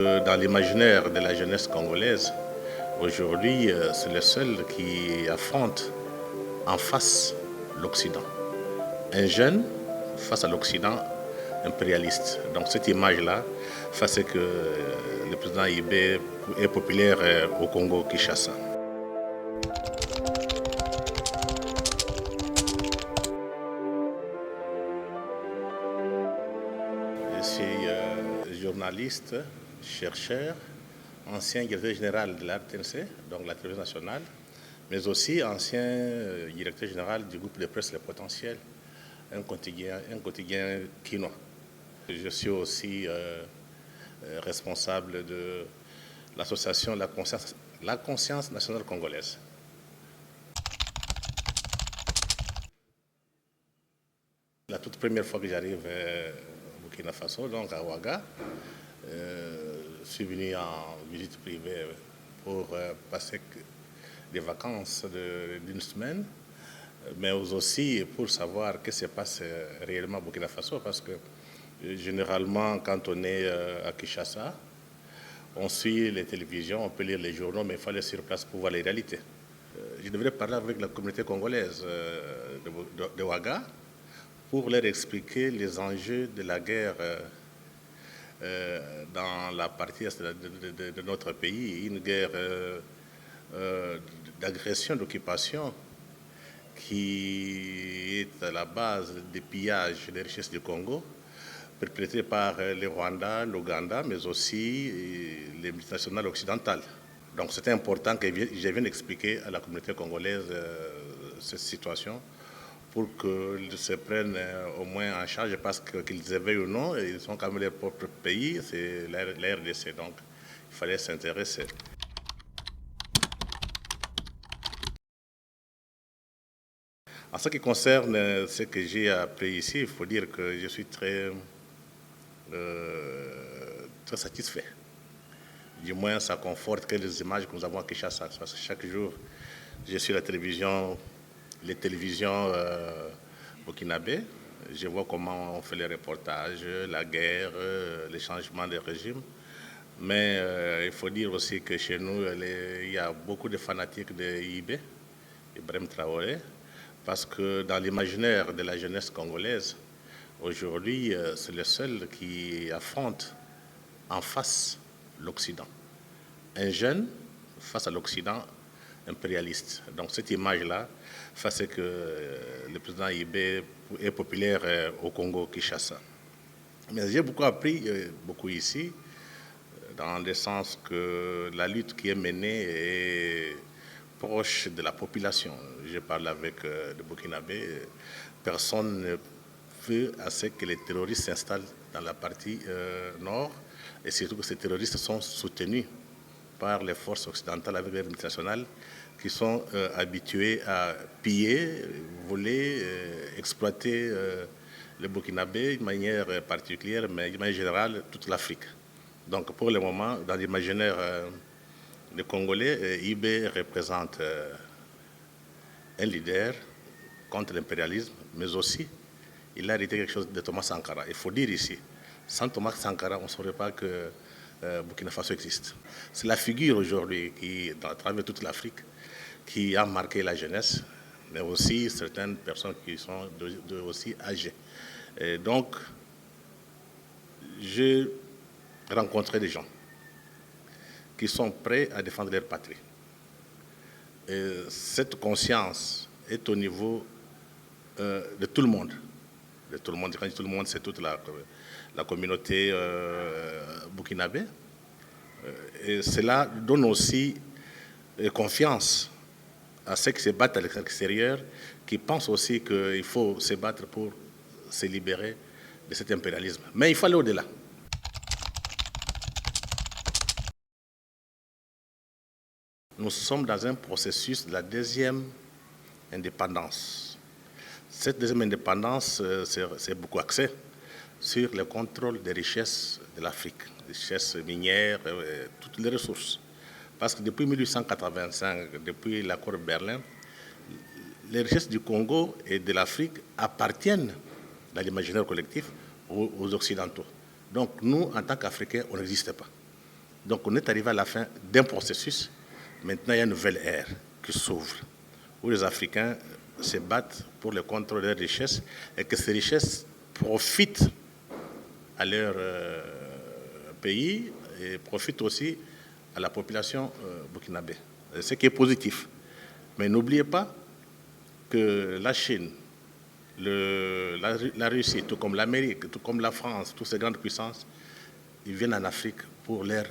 Dans l'imaginaire de la jeunesse congolaise, aujourd'hui, c'est le seul qui affronte en face l'Occident. Un jeune face à l'Occident impérialiste. Donc cette image-là fait que le président Ibé est populaire au Congo-Kinshasa. Je suis journaliste, chercheur, ancien directeur général de la RTNC, donc la télévision nationale, mais aussi ancien directeur général du groupe de presse Le Potentiel, un quotidien quinois. Je suis aussi responsable de l'association La Conscience nationale congolaise. La toute première fois que j'arrive au Burkina Faso, donc à Ouaga, je suis venu en visite privée pour passer des vacances d'une semaine, mais aussi pour savoir ce qui se passe réellement au Burkina Faso, parce que généralement, quand on est à Kinshasa, on suit les télévisions, on peut lire les journaux, mais il faut aller sur place pour voir les réalités. Je devrais parler avec la communauté congolaise de Ouaga pour leur expliquer les enjeux de la guerre dans la partie est de notre pays, une guerre d'agression, d'occupation qui est à la base des pillages des richesses du Congo, perpétrés par le Rwanda, l'Ouganda, mais aussi les multinationales occidentales. Donc c'était important que je vienne expliquer à la communauté congolaise cette situation pour qu'ils se prennent au moins en charge, parce qu'ils éveillent ou non, ils sont quand même leur propre pays, c'est la RDC, donc il fallait s'intéresser. En ce qui concerne ce que j'ai appris ici, il faut dire que je suis très satisfait. Du moins, ça conforte que les images que nous avons à Kinshasa. Parce que chaque jour, je suis à la télévision, les télévisions burkinabé. Je vois comment on fait les reportages, la guerre, les changements de régime. Mais il faut dire aussi que chez nous, il y a beaucoup de fanatiques de IB, Ibrahim Traoré, parce que dans l'imaginaire de la jeunesse congolaise, aujourd'hui, c'est le seul qui affronte en face l'Occident. Un jeune face à l'Occident impérialiste. Donc cette image-là fait que le président Ibé est populaire au Congo-Kinshasa. Mais j'ai beaucoup appris, beaucoup ici, dans le sens que la lutte qui est menée est proche de la population. Je parle avec le Burkinabé. Personne ne veut assez que les terroristes s'installent dans la partie nord, et surtout que ces terroristes sont soutenus par les forces occidentales avec les multinationales qui sont habituées à piller, voler, exploiter le Burkinabé d'une manière particulière, mais d'une manière générale, toute l'Afrique. Donc pour le moment, dans l'imaginaire des Congolais, IB représente un leader contre l'impérialisme, mais aussi il a hérité quelque chose de Thomas Sankara. Il faut dire ici, sans Thomas Sankara, on ne saurait pas que Burkina Faso existe. C'est la figure aujourd'hui qui, à travers toute l'Afrique, qui a marqué la jeunesse, mais aussi certaines personnes qui sont aussi âgées. Et donc, j'ai rencontré des gens qui sont prêts à défendre leur patrie. Et cette conscience est au niveau de tout le monde. De tout le monde, quand je dis tout le monde, c'est toute la communauté burkinabé. Et cela donne aussi confiance à ceux qui se battent à l'extérieur, qui pensent aussi qu'il faut se battre pour se libérer de cet impérialisme. Mais il faut aller au-delà. Nous sommes dans un processus de la deuxième indépendance. Cette deuxième indépendance, c'est beaucoup axé sur le contrôle des richesses de l'Afrique, des richesses minières, toutes les ressources. Parce que depuis 1885, depuis l'accord de Berlin, les richesses du Congo et de l'Afrique appartiennent dans l'imaginaire collectif aux Occidentaux. Donc nous, en tant qu'Africains, on n'existe pas. Donc on est arrivé à la fin d'un processus. Maintenant, il y a une nouvelle ère qui s'ouvre, où les Africains se battent pour le contrôle de leurs richesses et que ces richesses profitent à leur pays et profitent aussi à la population burkinabé. Ce qui est positif. Mais n'oubliez pas que la Chine, la Russie, tout comme l'Amérique, tout comme la France, toutes ces grandes puissances, ils viennent en Afrique pour leurs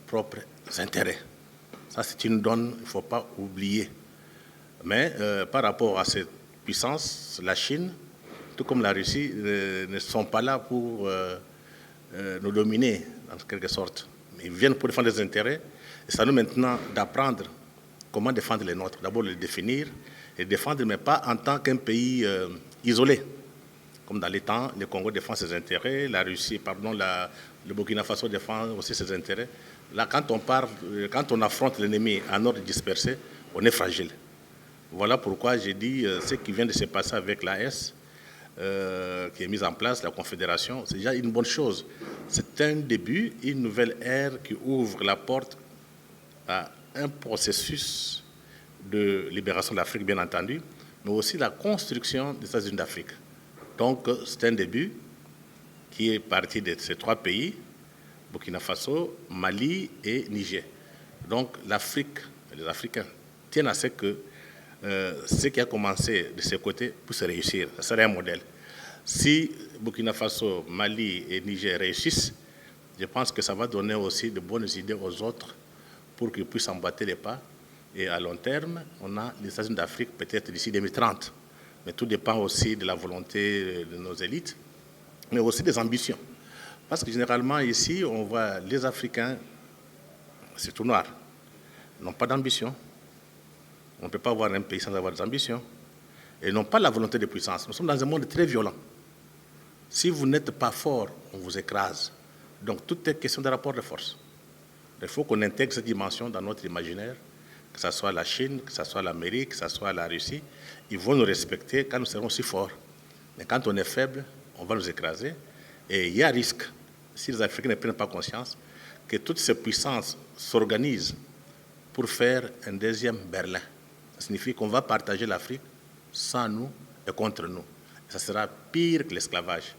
propres intérêts. Ça, c'est une donne, il ne faut pas oublier. Mais par rapport à cette puissance, la Chine, tout comme la Russie, ne sont pas là pour nous dominer, en quelque sorte. Ils viennent pour défendre les intérêts. Et c'est à nous maintenant d'apprendre comment défendre les nôtres. D'abord, les définir et défendre, mais pas en tant qu'un pays isolé. Comme dans les temps, le Congo défend ses intérêts, la Russie, pardon, le Burkina Faso défend aussi ses intérêts. Là, quand on affronte l'ennemi en ordre dispersé, on est fragile. Voilà pourquoi j'ai dit ce qui vient de se passer avec l'AS, qui est mise en place, la Confédération, c'est déjà une bonne chose. C'est un début, une nouvelle ère qui ouvre la porte à un processus de libération de l'Afrique, bien entendu, mais aussi la construction des États-Unis d'Afrique. Donc, c'est un début qui est parti de ces trois pays, Burkina Faso, Mali et Niger. Donc, l'Afrique, les Africains tiennent à ce que ce qui a commencé de ce côté puisse réussir. Ça serait un modèle. Si Burkina Faso, Mali et Niger réussissent, je pense que ça va donner aussi de bonnes idées aux autres pour qu'ils puissent emboîter les pas. Et à long terme, on a les États-Unis d'Afrique peut-être d'ici 2030. Mais tout dépend aussi de la volonté de nos élites, mais aussi des ambitions. Parce que généralement, ici, on voit les Africains, c'est tout noir, n'ont pas d'ambition. On ne peut pas avoir un pays sans avoir des ambitions. Et ils n'ont pas la volonté de puissance. Nous sommes dans un monde très violent. Si vous n'êtes pas fort, on vous écrase. Donc, tout est question de rapport de force. Il faut qu'on intègre cette dimension dans notre imaginaire, que ce soit la Chine, que ce soit l'Amérique, que ce soit la Russie. Ils vont nous respecter quand nous serons si forts. Mais quand on est faible, on va nous écraser. Et il y a risque, si les Africains ne prennent pas conscience, que toutes ces puissances s'organisent pour faire un deuxième Berlin. Ça signifie qu'on va partager l'Afrique sans nous et contre nous. Ça sera pire que l'esclavage.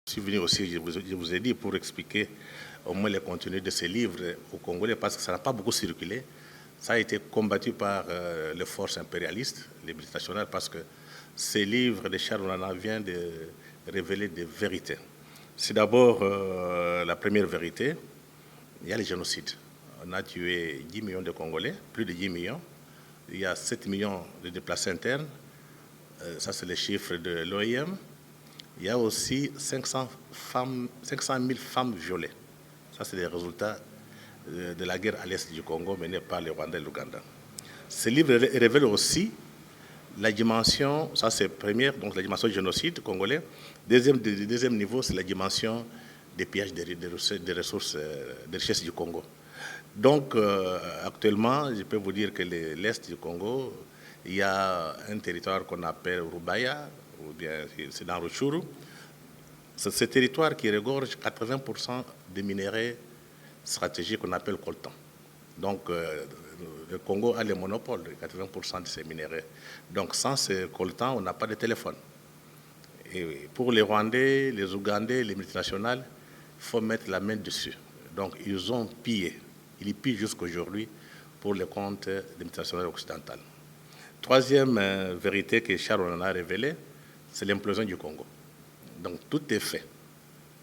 Je suis venu aussi, je vous ai dit, pour expliquer au moins le contenu de ces livres aux Congolais, parce que ça n'a pas beaucoup circulé. Ça a été combattu par les forces impérialistes, les multinationales, parce que ces livres de Charles Onana viennent de révéler des vérités. C'est d'abord la première vérité, il y a les génocides. On a tué 10 millions de Congolais, plus de 10 millions. Il y a 7 millions de déplacés internes. Ça, c'est les chiffres de l'OIM. Il y a aussi 500 000 femmes violées. Ça, c'est les résultats de la guerre à l'est du Congo menée par le Rwanda et l'Ouganda. Ce livre révèle aussi la dimension, ça c'est première, donc la dimension du génocide congolais. Deuxième niveau, c'est la dimension des pillages des ressources, des richesses du Congo. Donc, actuellement, je peux vous dire que l'est du Congo, il y a un territoire qu'on appelle Rubaya, ou bien c'est dans Rutshuru. C'est ce territoire qui regorge 80% des minéraux stratégiques qu'on appelle coltan. Donc, le Congo a le monopole de 80% de ces minéraux. Donc, sans ce coltan, on n'a pas de téléphone. Et pour les Rwandais, les Ougandais, les multinationales, il faut mettre la main dessus. Donc, ils ont pillé. Ils y pillent jusqu'aujourd'hui pour le compte des multinationales occidentales. Troisième vérité que Charles en a révélée, c'est l'implosion du Congo. Donc, tout est fait.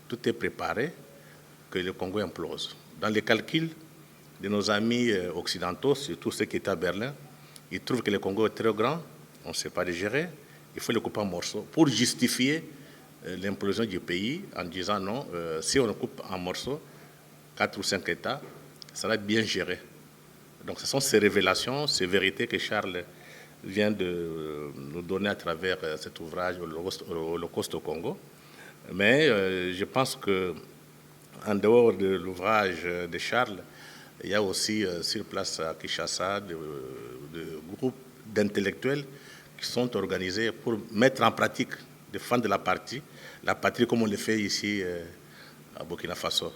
Tout est préparé que le Congo implose. Dans les calculs de nos amis occidentaux, surtout ceux qui étaient à Berlin, ils trouvent que le Congo est très grand, on ne sait pas le gérer, il faut le couper en morceaux pour justifier l'implosion du pays en disant non, si on le coupe en morceaux, 4 ou 5 États, ça va être bien géré. Donc ce sont ces révélations, ces vérités que Charles vient de nous donner à travers cet ouvrage, Holocauste au Congo. Mais je pense qu'en dehors de l'ouvrage de Charles, il y a aussi sur place à Kinshasa de groupes d'intellectuels qui sont organisés pour mettre en pratique, défendre la partie, la patrie comme on le fait ici à Burkina Faso.